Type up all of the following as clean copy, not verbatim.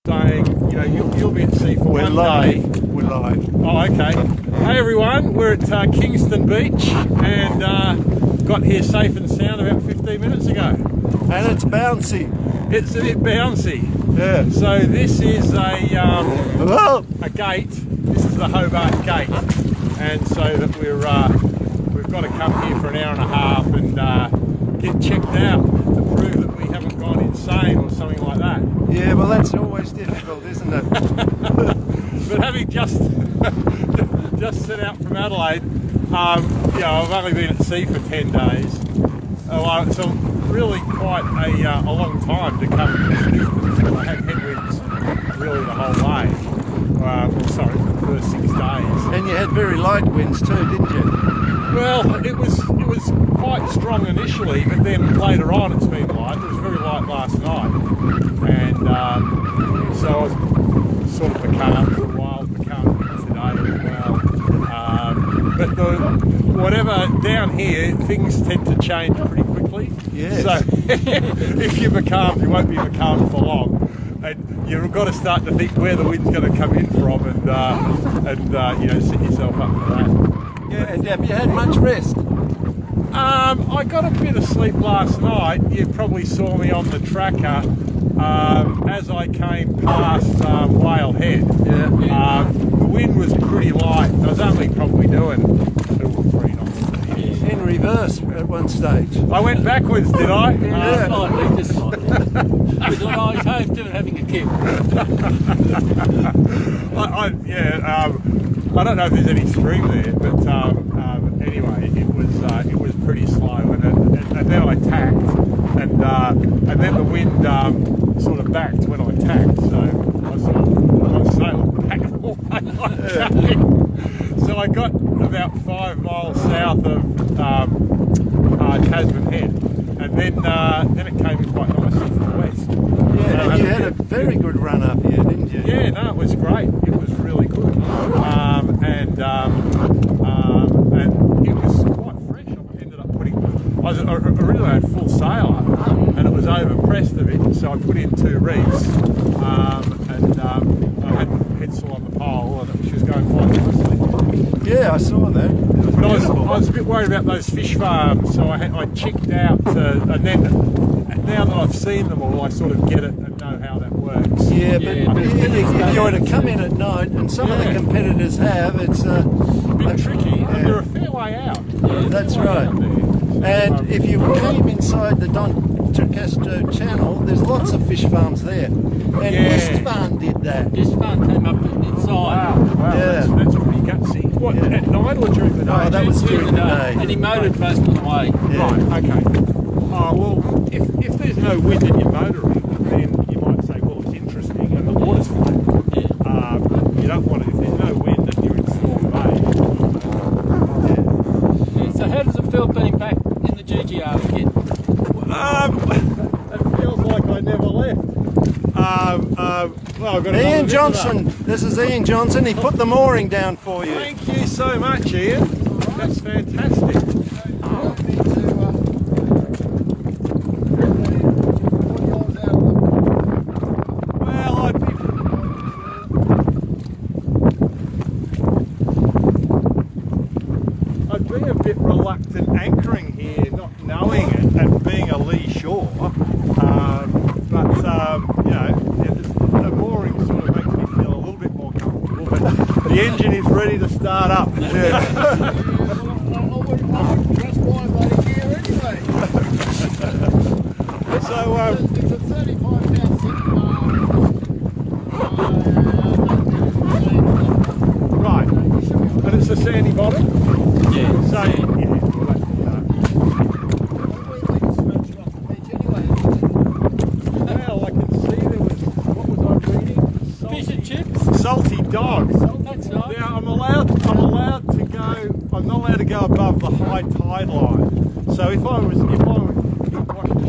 saying, you know, you'll be at sea for one day. We're live. Oh, okay. Hey everyone, we're at Kingston Beach and got here safe and sound about 15 minutes ago. And it's bouncy. It's a bit bouncy. Yeah. So this is a gate. This is the Hobart Gate, and so that we've got to come here for an hour and a half and get checked out to prove that we haven't gone insane or something like that. Yeah, well that's always difficult, isn't it? But having just set out from Adelaide, you know, I've only been at sea for 10 days. So really quite a long time to come here. I had headwinds really the whole way. Well, sorry, for the first 6 days. And you had very light winds too, didn't you? Well, it was quite strong initially, but then later on it's been light. It was very light last night, and so I was sort of becalmed for a while, becalmed today as well. But whatever down here, things tend to change pretty quickly. Yes. So if you're becalmed, you won't be becalmed for long. And you've got to start to think where the wind's going to come in from, and you know, set yourself up for that. Yeah, and have you had much rest? I got a bit of sleep last night. You probably saw me on the tracker as I came past Whale Head. Yeah. The wind was pretty light. I was only probably doing 2 or 3 knots. In reverse at one stage. I went backwards, did I? Yeah. Slightly, just slightly. We thought I was home too and having a kip. I don't know if there's any stream there, but anyway, it was pretty slow, and then I tacked, and then the wind sort of backed when I tacked, so I was sailing back all the way. So I got about 5 miles south of Tasman Head, and then it came in quite nicely from the west. Yeah, and you had a very good run up here, didn't you? Yeah, no, it was great. It was really good, and it was quite fresh. I ended up I originally had full sail up, and it was overpressed a bit, so I put in 2 reefs, and I had headsail on the pole, and she was going quite nicely. Yeah, I saw that. It was But I beautiful. was a bit worried about those fish farms, so I checked out, and then now that I've seen them all, I sort of get it and know how that works. Yeah, but Yeah. if you were to come in at night, and some of the competitors have, it's A bit tricky, and they're a fair way out. That's right. And if you came inside the Chichester Channel, there's lots of fish farms there. And Yeah. Westfarm did that. This one came up inside. Wow, Yeah. that's pretty gutsy. What, Yeah. at night or during the day? No, that was during the day. And he motored most of the way. Yeah. Right, okay. Well, if there's no wind and you're motoring, then you might say, well, it's interesting, and the water's fine. Yeah. You don't want it, if there's no wind and you're in Storm Bay. Yeah. So how does it feel being back in the GGR again? It feels like I never left. Well, I've got another Ian bit Johnson, this is Ian Johnson. He put the mooring down for you. Thank you so much, Ian. That's fantastic. Well, I'd be a bit reluctant anchoring here, not knowing it and being a lee shore. But you know, the mooring sort of makes me feel a little bit more comfortable. But the engine is ready to start up. That's why I'm out of gear anyway. So, It's a 35,000. right, and it's a sandy bottom. Yeah. So, yeah, well, well, I can see there was, what was I reading? Fish and chips? Salty dog. That's right. Now I'm allowed to go. I'm not allowed to go above the high tide line. So if I washed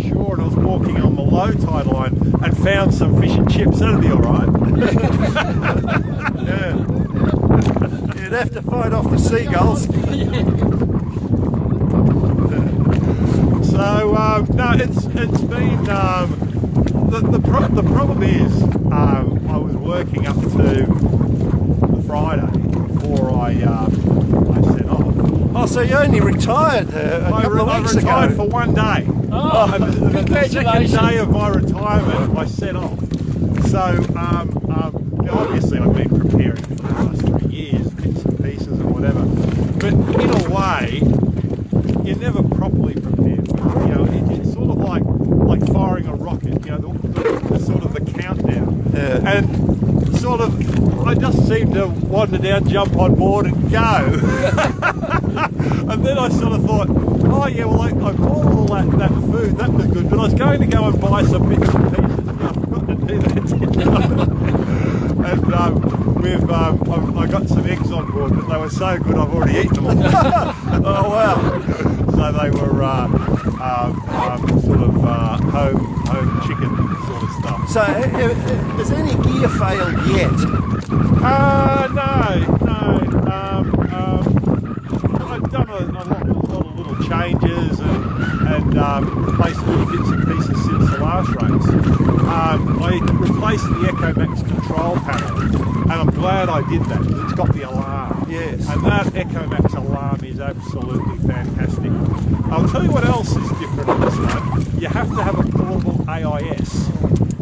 ashore and I was walking on the low tide line and found some fish and chips, that'd be all right. Yeah. You'd have to fight off the seagulls. So no, it's been the problem is working up to the Friday before I set off. Oh, so you only retired a couple of weeks I retired ago. for one day. Oh, And the second congratulations. day of my retirement, I set off. So obviously I've been preparing for the last 3 years, bits and pieces and whatever. But in a way, you're never properly prepared for it. You know, it's sort of like firing a rocket. You know, the sort of the countdown. Yeah. And sort of, I just seemed to wander down, jump on board, and go. And then I sort of thought, oh yeah, well I bought all that food, that was good, but I was going to go and buy some bits and pieces. And I forgot to do that. And I got some eggs on board, but they were so good I've already eaten them all. Oh wow. So they were sort of home chicken sort of stuff. So has any gear failed yet? No. I've done a lot of little changes and replaced little bits and pieces since the last race. I replaced the Echo Max control panel, and I'm glad I did that because it's got the alarm. Yes. And that Echo Max alarm is absolutely fantastic. I'll tell you what else is different on this one. You have to have a portable AIS,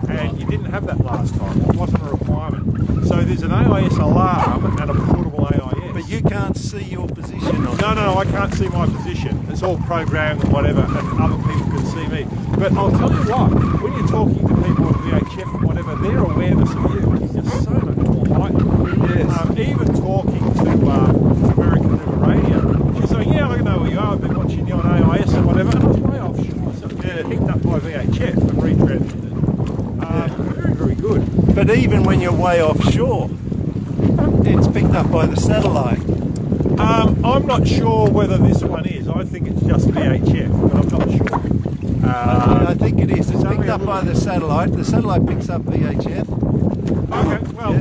and you didn't have that last time. It wasn't a requirement. So there's an AIS alarm and a portable AIS. But you can't see your position on it. No, I can't see my position. It's all programmed and whatever, and other people can see me. But I'll tell you what, when you're talking to people on VHF and whatever, their awareness of you is just so much more heightened. Yes. Even talking to American River Radio, she's like, yeah, I know where you are, I've been watching you on AIS and whatever, and I was way offshore, so picked up by VHF and retransmitted. Very, very good. But even when you're way offshore, it's picked up by the satellite. I'm not sure whether this one is. I think it's just VHF, but I'm not sure. I think it is. It's only picked a up by little- the satellite. The satellite picks up VHF. Okay, well,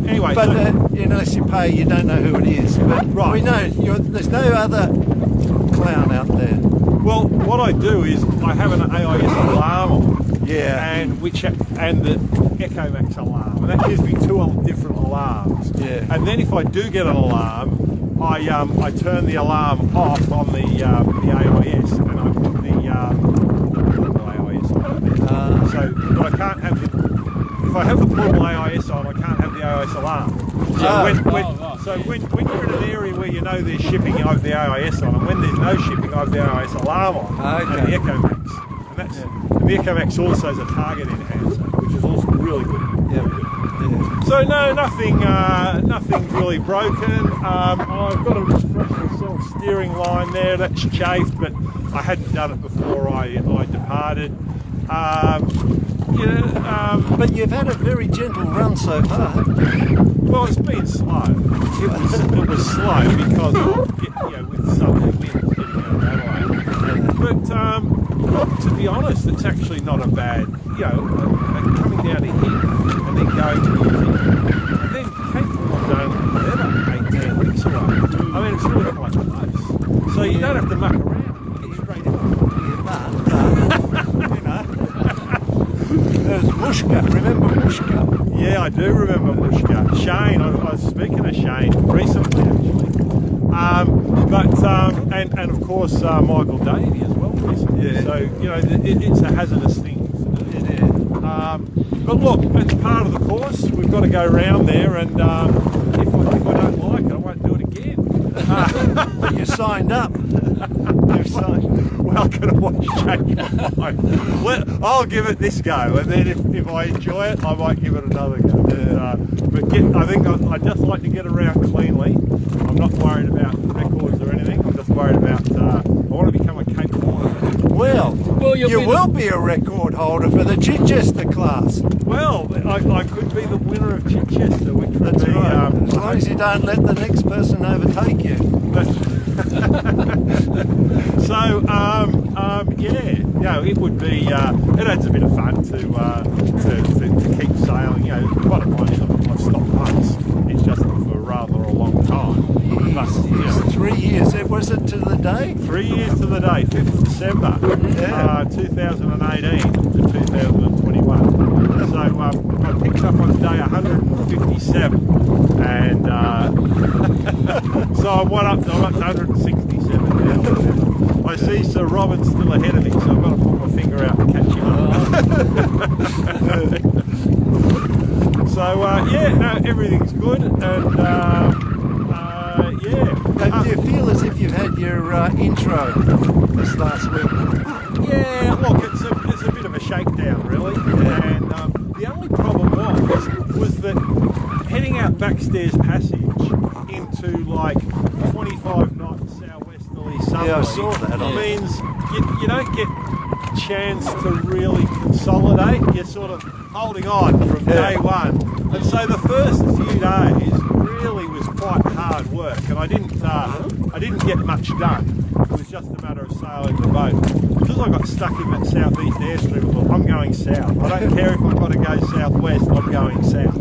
anyway. But so- unless you pay, you don't know who it is. But Right. we know there's no other clown out there. well, what I do is I have an AIS alarm on. Yeah. And the Echo Max alarm, and that gives me two different alarms. Yeah. And then if I do get an alarm, I turn the alarm off on the AIS, and I put the portable AIS on there. So, but I can't have if I have the portable AIS on, I can't have the AIS alarm. So when you're in an area where you know there's shipping, I have the AIS on, and when there's no shipping, I have the AIS alarm on, Okay. and the Echo Max. And that's and the Echo Max also is a target enhancer, which is also really good. Yeah. So no, nothing's really broken. I've got a refresh the self-steering line there. That's chafed, but I hadn't done it before I departed. But you've had a very gentle run so far, haven't you? Well, it's been slow. It was slow because of, with southerly winds getting out of Adelaide. But to be honest, it's actually not a bad, coming down to here and then going to New Zealand. And then Cape Town's only whatever, 8-10 weeks away. I mean, it's really quite close. So you don't have to muck around. You get straight in. There's Mushka. Remember Mushka? Yeah, I do remember Mushka. Shane, I was speaking to Shane recently actually. And of course Michael Davey as well recently. Yeah. So, it's a hazardous thing. But look, it's part of the course. We've got to go round there, and if I don't like it, I won't do it again. But you signed up. You've signed. Well, can I change my mind? I'll give it this go, and then if I enjoy it, I might give it another go. I think I just like to get around cleanly. I'm not worried about records or anything. I'm just worried about I want to become a Cape Town. Well, you will be a record holder for the Chichester Class. Well, I could be the winner of Chichester, which would That's be right. As long as you don't let the next person overtake you. So, it would be. It adds a bit of fun to keep sailing. Bottom line is I've stopped once. It's just for rather a long time. But, 3 years. Was it to the day? 3 years to the day, 5th of December, 2018 to 2021. So I picked up on day 100. I'm up to 167 now. I see Sir Robin's still ahead of me, so I've got to put my finger out and catch him up. So yeah, no, everything's good, and yeah. And do you feel as if you've had your intro this last week? Yeah, look, it's a bit of a shakedown, really. Yeah. And the only problem was that heading out Backstairs Passage into like 25 knots southwesterly southerly, Yeah, I saw that. means you don't get a chance to really consolidate. You're sort of holding on from day one, and so the first few days really was quite hard work, and I didn't get much done. It was just a matter of sailing the boat. Because I got stuck in that southeast airstream, well, I'm going south. I don't care if I've got to go southwest, I'm going south.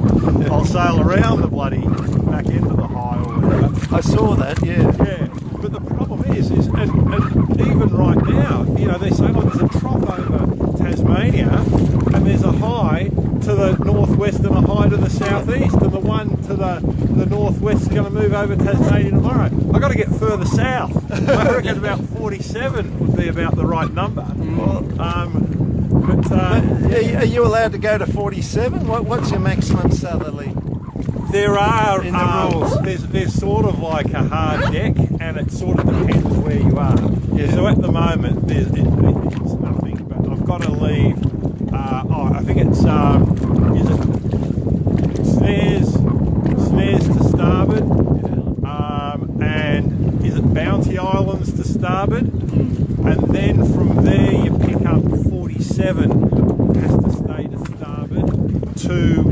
I'll sail around the bloody back end of the high or whatever. I saw that, yeah. Yeah, but the problem is and even right now, you know, they say, oh, there's a trough over Tasmania, and there's a high to the northwest and a high to the southeast, and the one to the northwest is going to move over Tasmania tomorrow. I've got to get further south. I reckon about 47 would be about the right number. But are you allowed to go to 47? What's your maximum southerly? There are in the rules. There's sort of like a hard deck, and it sort of depends where you are. Yeah. So at the moment, it's nothing, but I've got to leave. I think it's is it snares to starboard, and is it Bounty Islands to starboard, and then from there you pick up 47 has to stay to starboard to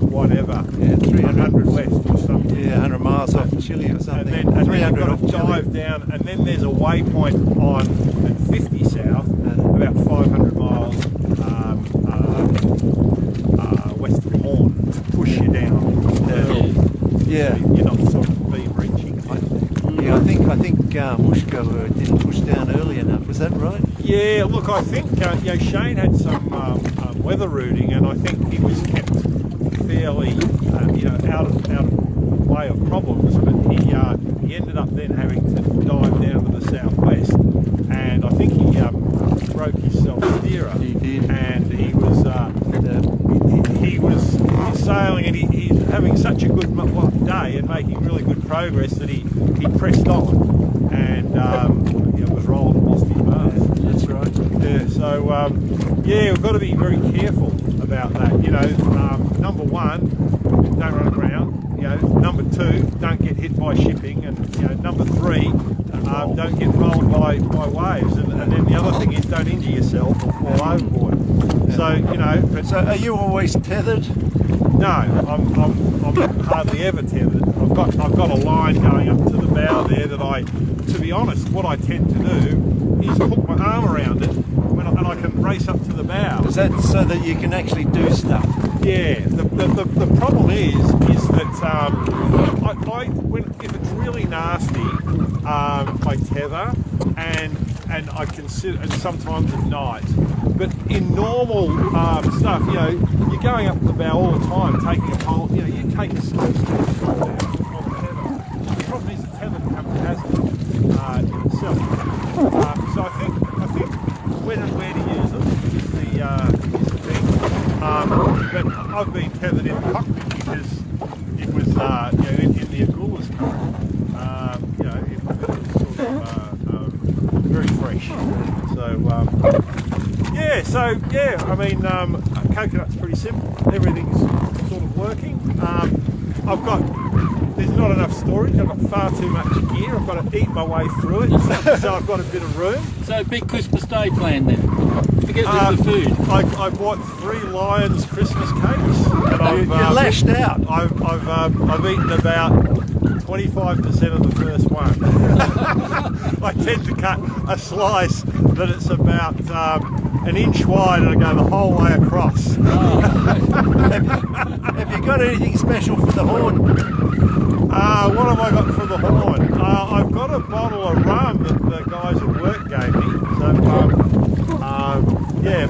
whatever, 300 west or something. Yeah, 100 miles off Chile or something. And then 300 you've off got to Chile. dive down, and then there's a waypoint on at 50 south, about 500 miles west of Horn, to push you down. Yeah. So you're not sort of being reaching. Yeah, I think Mushko didn't push down early enough. Is that right? Yeah, look, I think Shane had some weather routing, and I think he was kept fairly out of way of problems, but he ended up then having to dive down to the southwest, and I think he broke his self-steerer. He did. And he was sailing, and he's having such a good day and making really good progress that he pressed on, and was rolled and lost his mast. That's right. Yeah, so we've got to be very careful about that. You know, number one, don't run aground. You know, number two, don't get hit by shipping, and number three, don't get rolled by waves. And then the other thing is, don't injure yourself or fall overboard. So So are you always tethered? no, I'm hardly ever tethered. I've got a line going up to the bow there that to be honest, what I tend to do is hook my arm around it and I can race up to the bow. Is that so that you can actually do stuff? Yeah. The problem is that if it's really nasty, I tether and I consider, and sometimes at night. But in normal stuff, you're going up the bow all the time, taking a pole. You take a slow down on the tether. The problem is the tether becomes a hazard in itself. So I think when and where to use them is the thing. But I've been tethered in the cockpit because it was in the Agulas. It was sort of very fresh. I mean, coconut's pretty simple. Everything's sort of working. There's not enough storage. I've got far too much gear. I've got to eat my way through it, so I've got a bit of room. So big Christmas Day plan then. Forget the food. I bought 3 Lions Christmas cakes, and You're lashed out. I've eaten about 25% of the first one. I tend to cut a slice that it's about an inch wide, and I go the whole way across. Have you got anything special for the horn? What have I got for the horn? I've got a bottle of rum that the guys at work gave me. So,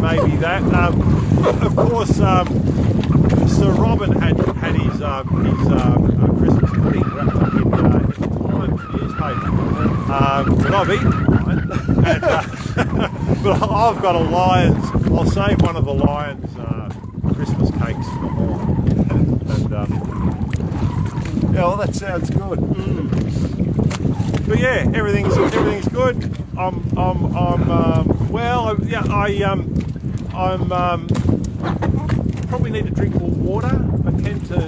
maybe that. Of course, Sir Robin had his Christmas pudding wrapped up in Times newspaper. I've eaten lion. And, but I've got a lion's. I'll save one of the lion's Christmas cakes for mine. And Yeah, well, that sounds good. but yeah, everything's good. I'm probably need to drink more water. I tend to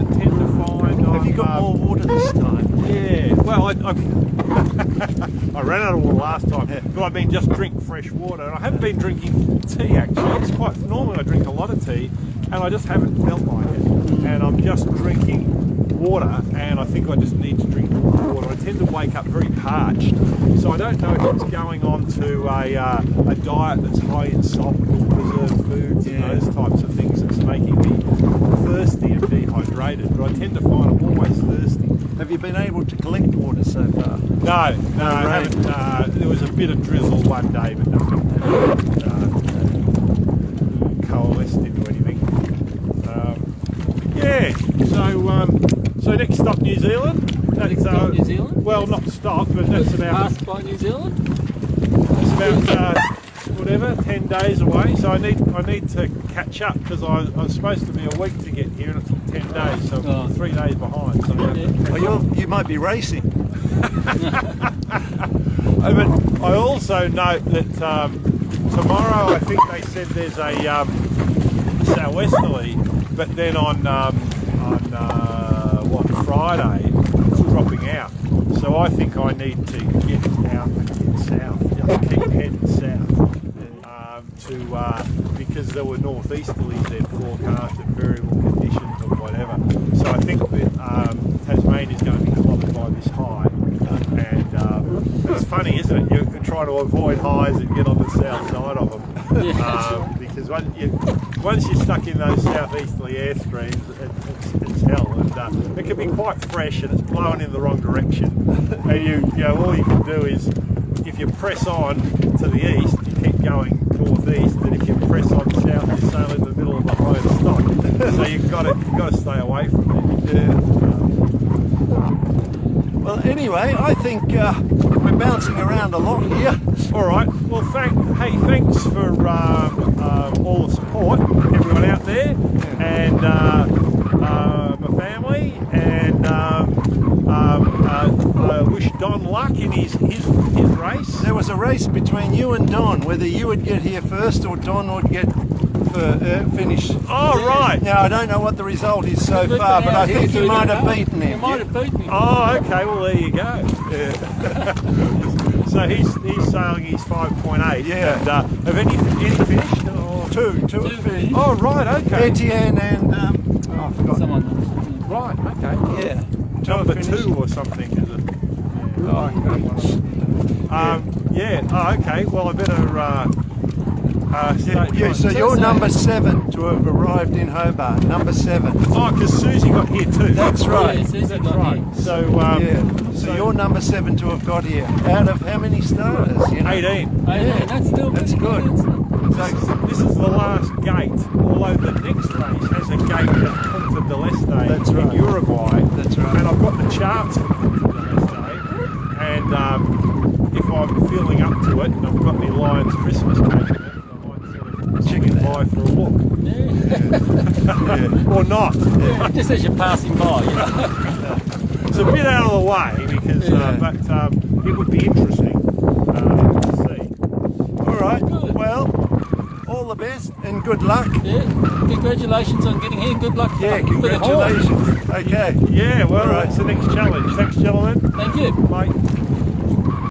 find. Have you got more water this time? Yeah. Well, I I ran out of water last time, but I've been just drink fresh water, and I haven't been drinking tea actually. It's quite normally I drink a lot of tea, and I just haven't felt like it. And I'm just drinking water, and I think I just need to drink more water. I tend to wake up very parched, so I don't know if it's going on to a diet that's high in salt, preserved foods, and those types of things that's making me thirsty and dehydrated. But I tend to find I'm always thirsty. Have you been able to collect water so far? No, I haven't. There was a bit of drizzle one day, but nothing coalesced into anything. So next stop New Zealand. Next stop New Zealand? Well, not stop, but that's about Passed by New Zealand? that's about whatever 10 days away. So I need to catch up because I was supposed to be a week to get here, and it took 10 days, so I'm 3 days behind. So Well, you might be racing. but I also note that tomorrow I think they said there's a southwesterly, but then on Friday it's dropping out. So I think I need to get out and head south, just keep heading south because there were northeasterlies they'd forecasted, variable conditions or whatever. So I think that Tasmania is going to be clobbered by this high. And it's funny, isn't it? You're trying to avoid highs and get on the south side of them. Because once you're stuck in those southeasterly air streams, it's hell. And it can be quite fresh and it's blowing in the wrong direction. And you know, all you can do is, if you press on to the east, you keep going northeast, and if you press on south, you sail in the middle of the high stock. So you've got to stay away from it. Yeah. Well, anyway, I think we're bouncing around a lot here. All right. Well, thanks for all the support, everyone out there, and my family, and I wish Don luck in his race. There was a race between you and Don, whether you would get here first or Don would get finish. Oh, right. Now, I don't know what the result is so far, but I think you might have beaten him. You might have beaten him. Oh, okay. Well, there you go. Yeah. So he's sailing his 5.8. Yeah. And have any finished? Or? Two have finished. Oh, right. Okay. Etienne and I forgot. Someone. Right. Okay. Yeah. Number finished. 2 or something, is it? Yeah. Yeah. Oh, okay. Well, I better. So you're number 7 to have arrived in Hobart. Number 7. Oh, because Susie got here too. That's right. Yeah, Susie That's got right. here. So So you're number 7 to have got here. Out of how many starters? 18. Hey, yeah, that's still That's good. isn't it? So this is the last gate, although the next race has a gate at Punta del Este That's in right. Uruguay. That's right. And I've got the charts for Punta del Este, and if I'm feeling up to it, and I've got my Lions Christmas cake in it, I might sort of chicken by for a look. Yeah. Or not. Just as you're passing by, you know. It's a bit out of the way because, but it would be interesting to see. All right. Good. Well, all the best and good luck. Yeah. Congratulations on getting here. Good luck for Yeah, for the horse. congratulations. Okay. Yeah, well, All right. that's the next challenge. Thanks, gentlemen. Thank you. Bye.